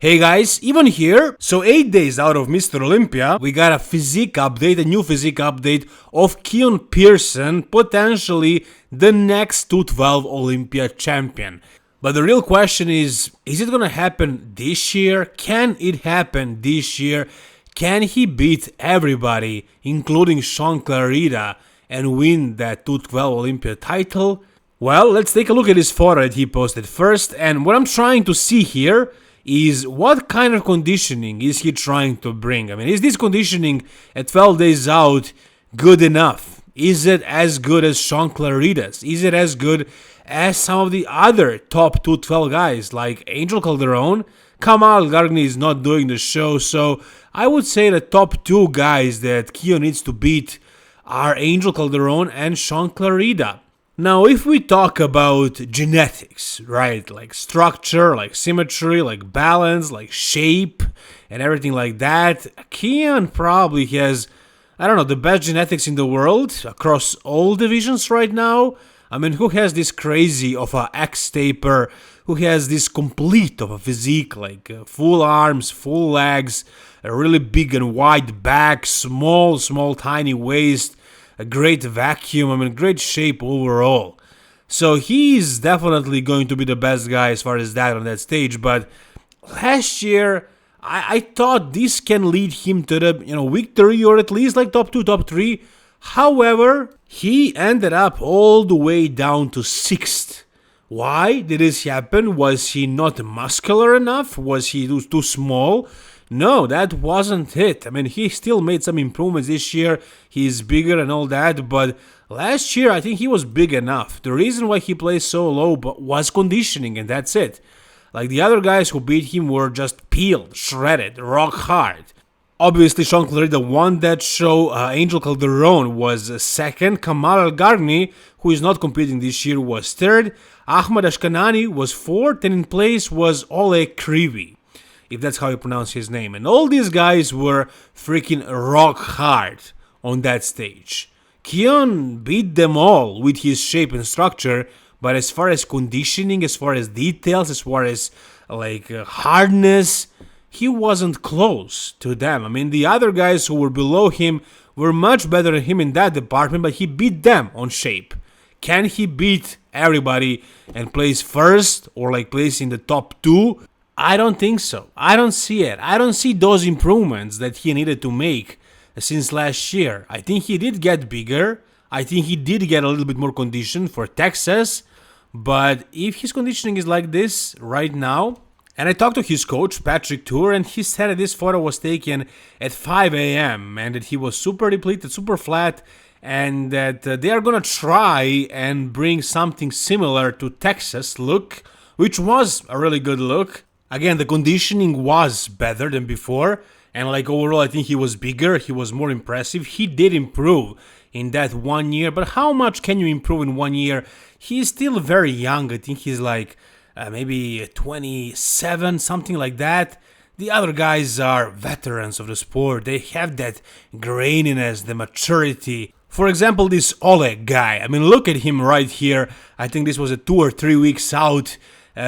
Hey guys, even here, so 8 days out of Mr. Olympia, we got a physique update, a new physique update of Keone Pearson, potentially the next 212 Olympia champion. But the real question is it gonna happen this year? Can it happen this year? Can he beat everybody, including Sean Clarida, and win that 212 Olympia title? Well, let's take a look at his photo that he posted first, and what I'm trying to see here is what kind of conditioning is he trying to bring? I mean, is this conditioning at 12 days out good enough? Is it as good as Sean Clarida's? Is it as good as some of the other top 212 guys like Angel Calderon? Kamal Gargni is not doing the show, so I would say the top two guys that Keone needs to beat are Angel Calderon and Sean Clarida. Now, if we talk about genetics, right, like structure, like symmetry, like balance, like shape, and everything like that, Keone probably has, I don't know, the best genetics in the world across all divisions right now. I mean, who has this crazy of a X-taper, who has this complete of a physique, like full arms, full legs, a really big and wide back, small, tiny waist, a great vacuum, I mean, great shape overall. So he's definitely going to be the best guy as far as that on that stage. But last year, I thought this can lead him to the victory, or at least like top 2, top 3. However, he ended up all the way down to 6th. Why did this happen? Was he not muscular enough? Was he too small? No, that wasn't it. I mean, he still made some improvements this year. He's bigger and all that, but last year I think he was big enough. The reason why he plays so low was conditioning, and that's it. Like the other guys who beat him were just peeled, shredded, rock hard. Obviously, Sean Clarida won that show. Angel Calderon was second. Kamal Gargni, who is not competing this year, was third. Ahmad Ashkanani was fourth, and in place was Ole Krivi, if that's how you pronounce his name. And all these guys were freaking rock hard on that stage. Keone beat them all with his shape and structure, but as far as conditioning, as far as details, as far as hardness, he wasn't close to them. I mean, the other guys who were below him were much better than him in that department, but he beat them on shape. Can he beat everybody and place first or place in the top 2? I don't think so. I don't see it. I don't see those improvements that he needed to make since last year. I think he did get bigger. I think he did get a little bit more conditioned for Texas. But if his conditioning is like this right now, and I talked to his coach, Patrick Tour, and he said that this photo was taken at 5 a.m. and that he was super depleted, super flat, and that they are going to try and bring something similar to Texas look, which was a really good look. Again, the conditioning was better than before, and overall I think he was bigger, he was more impressive. He did improve in that 1 year, but how much can you improve in 1 year? He's still very young. I think he's maybe 27, something like that. The other guys are veterans of the sport. They have that graininess, the maturity. For example, this Oleg guy, I mean, look at him right here. I think this was a 2 or 3 weeks out.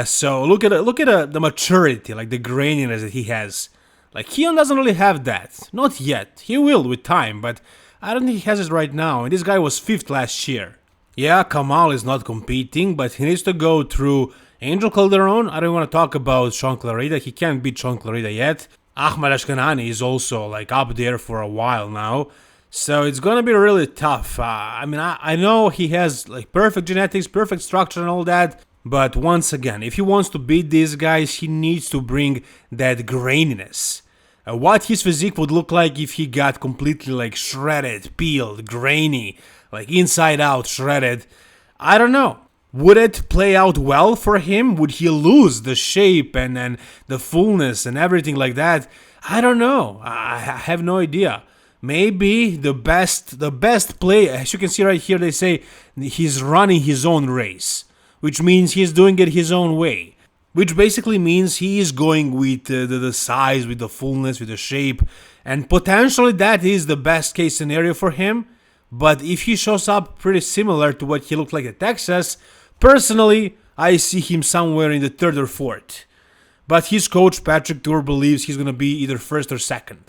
So look at the maturity, the graininess that he has. Keone doesn't really have that. Not yet. He will with time, but I don't think he has it right now. And this guy was 5th last year. Yeah, Kamal is not competing, but he needs to go through Angel Calderon. I don't want to talk about Sean Clarida. He can't beat Sean Clarida yet. Ahmad Ashkanani is also up there for a while now. So it's gonna be really tough. I know he has perfect genetics, perfect structure and all that. But once again, if he wants to beat these guys, he needs to bring that graininess. What his physique would look like if he got completely shredded, peeled, grainy, inside out shredded, I don't know. Would it play out well for him? Would he lose the shape and the fullness and everything like that? I don't know. I have no idea. Maybe the best play, as you can see right here, they say he's running his own race, which means he's doing it his own way. Which basically means he is going with the size, with the fullness, with the shape, and potentially that is the best case scenario for him. But if he shows up pretty similar to what he looked like at Texas, personally, I see him somewhere in the 3rd or 4th. But his coach, Patrick Tour, believes he's going to be either first or second.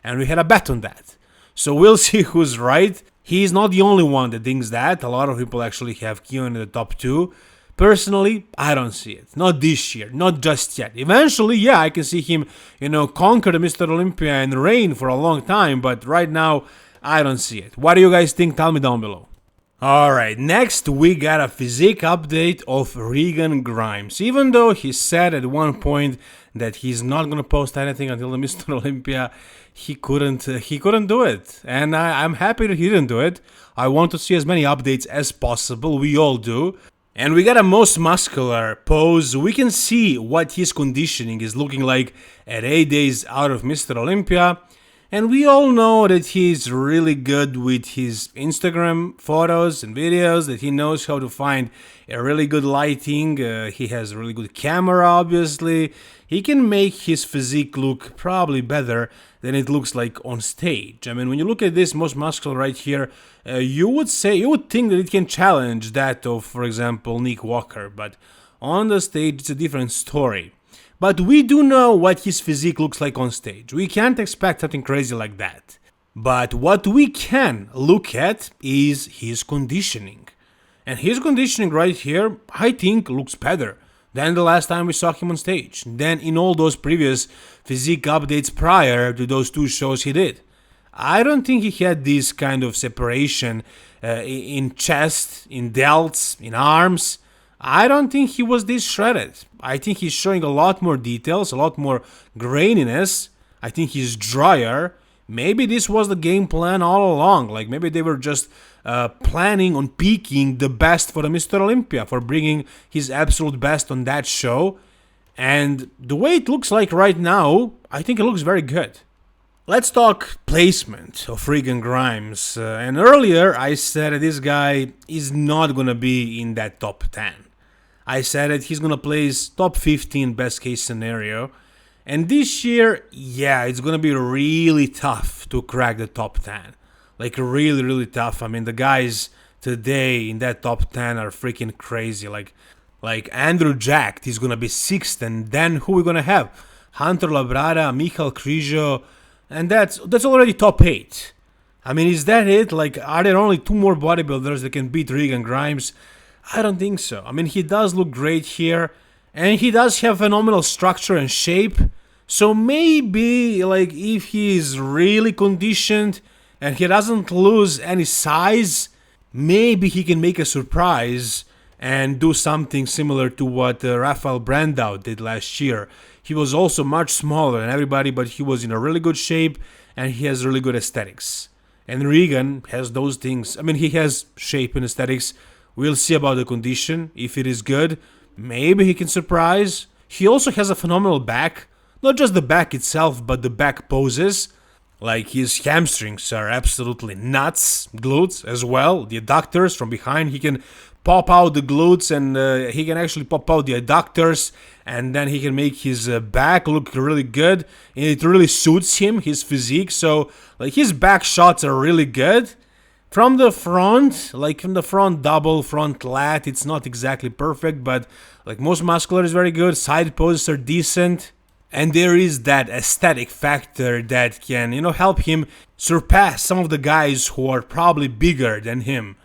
And we had a bet on that. So we'll see who's right. He's not the only one that thinks that. A lot of people actually have Keone in the top 2. Personally, I don't see it. Not this year. Not just yet. Eventually, yeah, I can see him, conquer the Mr. Olympia and reign for a long time. But right now, I don't see it. What do you guys think? Tell me down below. Alright, next we got a physique update of Regan Grimes. Even though he said at one point that he's not gonna post anything until the Mr. Olympia, he couldn't do it. And I'm happy that he didn't do it. I want to see as many updates as possible, we all do. And we got a most muscular pose. We can see what his conditioning is looking like at 8 days out of Mr. Olympia. And we all know that he's really good with his Instagram photos and videos, that he knows how to find a really good lighting. He has a really good camera, obviously. He can make his physique look probably better than it looks like on stage. I mean, when you look at this most muscular right here, you would think that it can challenge that of, for example, Nick Walker. But on the stage, it's a different story. But we do know what his physique looks like on stage. We can't expect something crazy like that. But what we can look at is his conditioning. And his conditioning right here, I think, looks better than the last time we saw him on stage, than in all those previous physique updates prior to those 2 shows he did. I don't think he had this kind of separation in chest, in delts, in arms. I don't think he was this shredded. I think he's showing a lot more details, a lot more graininess. I think he's drier. Maybe this was the game plan all along. Like maybe they were just planning on peaking the best for the Mr. Olympia, for bringing his absolute best on that show. And the way it looks like right now, I think it looks very good. Let's talk placement of Regan Grimes. And earlier I said that this guy is not going to be in that top 10. I said that he's going to place top 15 best case scenario. And this year, yeah, it's going to be really tough to crack the top 10. Like really, really tough. I mean, the guys today in that top 10 are freaking crazy. Like Andrew Jack, he's going to be 6th. And then who we going to have? Hunter Labrada, Michal Križo. And that's already top 8. I mean, is that it? Like, are there only 2 more bodybuilders that can beat Regan Grimes? I don't think so. I mean, he does look great here, and he does have phenomenal structure and shape. So maybe, like, if he is really conditioned and he doesn't lose any size, maybe he can make a surprise and do something similar to what Rafael Brandao did last year. He was also much smaller than everybody, but he was in a really good shape, and he has really good aesthetics. And Regan has those things. I mean, he has shape and aesthetics. We'll see about the condition. If it is good, maybe he can surprise. He also has a phenomenal back. Not just the back itself, but the back poses. Like his hamstrings are absolutely nuts. Glutes as well. The adductors from behind. He can pop out the glutes and he can actually pop out the adductors. And then he can make his back look really good. And it really suits him, his physique. So like his back shots are really good. From the front, like from the front double, front lat, it's not exactly perfect, but like most muscular is very good. Side poses are decent. And there is that aesthetic factor that can, help him surpass some of the guys who are probably bigger than him.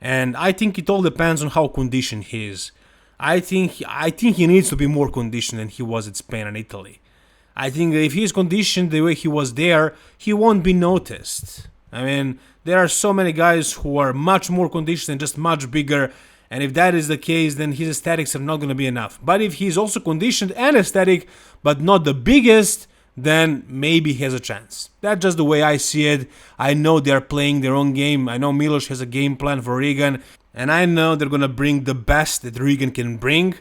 And I think it all depends on how conditioned he is. I think he needs to be more conditioned than he was at Spain and Italy. I think that if he's conditioned the way he was there, he won't be noticed. I mean, there are so many guys who are much more conditioned and just much bigger, and if that is the case, then his aesthetics are not going to be enough. But if he's also conditioned and aesthetic, but not the biggest, then maybe he has a chance. That's just the way I see it. I know they're playing their own game. I know Milos has a game plan for Regan, and I know they're going to bring the best that Regan can bring.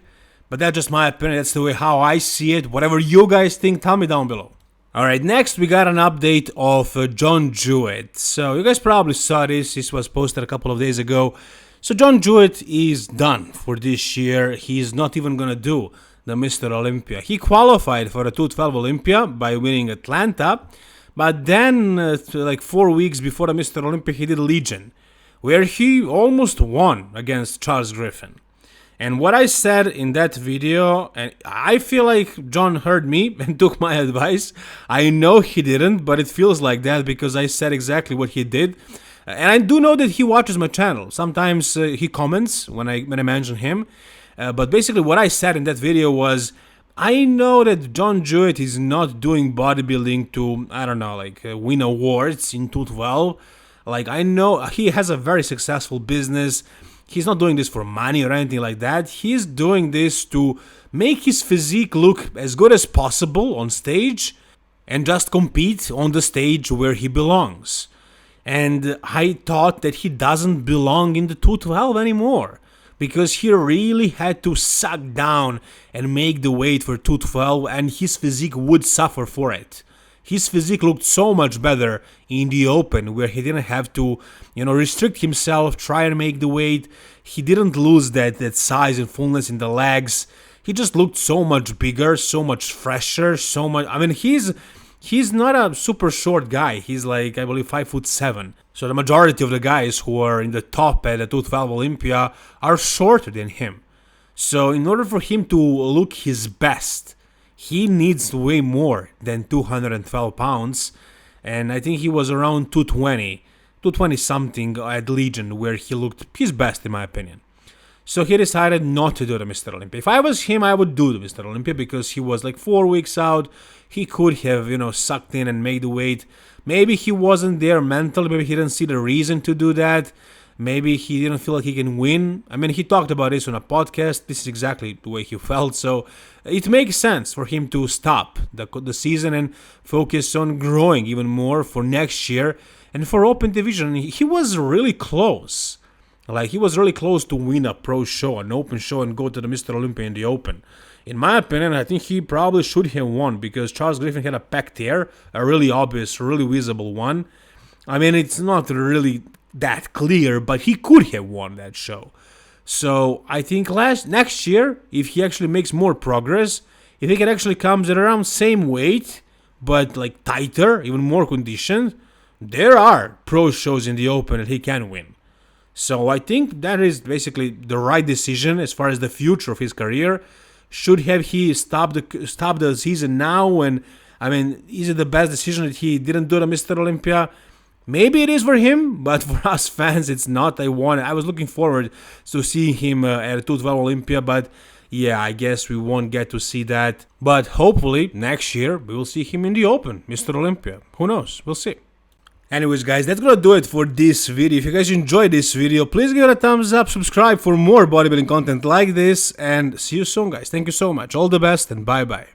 But that's just my opinion. That's the way how I see it. Whatever you guys think, tell me down below. Alright, next we got an update of John Jewett. So you guys probably saw this. This was posted a couple of days ago. So John Jewett is done for this year. He's not even going to do the Mr. Olympia. He qualified for the 212 Olympia by winning Atlanta. But then, like 4 weeks before the Mr. Olympia, he did Legion, where he almost won against Charles Griffin. And what I said in that video, and I feel like John heard me and took my advice. I know he didn't, but it feels like that because I said exactly what he did. And I do know that he watches my channel. Sometimes he comments when I mention him. But basically what I said in that video was, I know that John Jewett is not doing bodybuilding to, I don't know, like win awards in 212. Like, I know he has a very successful business. He's not doing this for money or anything like that. He's doing this to make his physique look as good as possible on stage and just compete on the stage where he belongs. And I thought that he doesn't belong in the 212 anymore, because he really had to suck down and make the weight for 212, and his physique would suffer for it. His physique looked so much better in the open, where he didn't have to, restrict himself, try and make the weight. He didn't lose that size and fullness in the legs. He just looked so much bigger, so much fresher, so much. I mean, he's not a super short guy. He's like, I believe, 5'7". So the majority of the guys who are in the top at the 212 Olympia are shorter than him. So in order for him to look his best, he needs to weigh more than 212 pounds. And I think he was around 220 something at Legion, where he looked his best in my opinion. So he decided not to do the Mr. Olympia. If I was him, I would do the Mr. Olympia, because he was like 4 weeks out. He could have, sucked in and made the weight. Maybe he wasn't there mentally. Maybe he didn't see the reason to do that. Maybe he didn't feel like he can win. I mean, he talked about this on a podcast. This is exactly the way he felt. So it makes sense for him to stop the season and focus on growing even more for next year. And for Open Division, he was really close. Like, he was really close to win a pro show, an open show, and go to the Mr. Olympia in the open. In my opinion, I think he probably should have won, because Charles Griffin had a pec tear, a really obvious, really visible one. I mean, it's not really that clear, but he could have won that show. So I think next year, if he actually makes more progress, if he can actually comes at around same weight, but like tighter, even more conditioned, there are pro shows in the open that he can win. So I think that is basically the right decision as far as the future of his career. Should have he stopped the season now? And I mean, is it the best decision that he didn't do the Mr. Olympia? Maybe it is for him, but for us fans, it's not. I was looking forward to seeing him at 212 Olympia, but yeah, I guess we won't get to see that. But hopefully next year we will see him in the open, Mr. Olympia. Who knows? We'll see. Anyways, guys, that's gonna do it for this video. If you guys enjoyed this video, please give it a thumbs up, subscribe for more bodybuilding content like this, and see you soon, guys. Thank you so much. All the best, and bye-bye.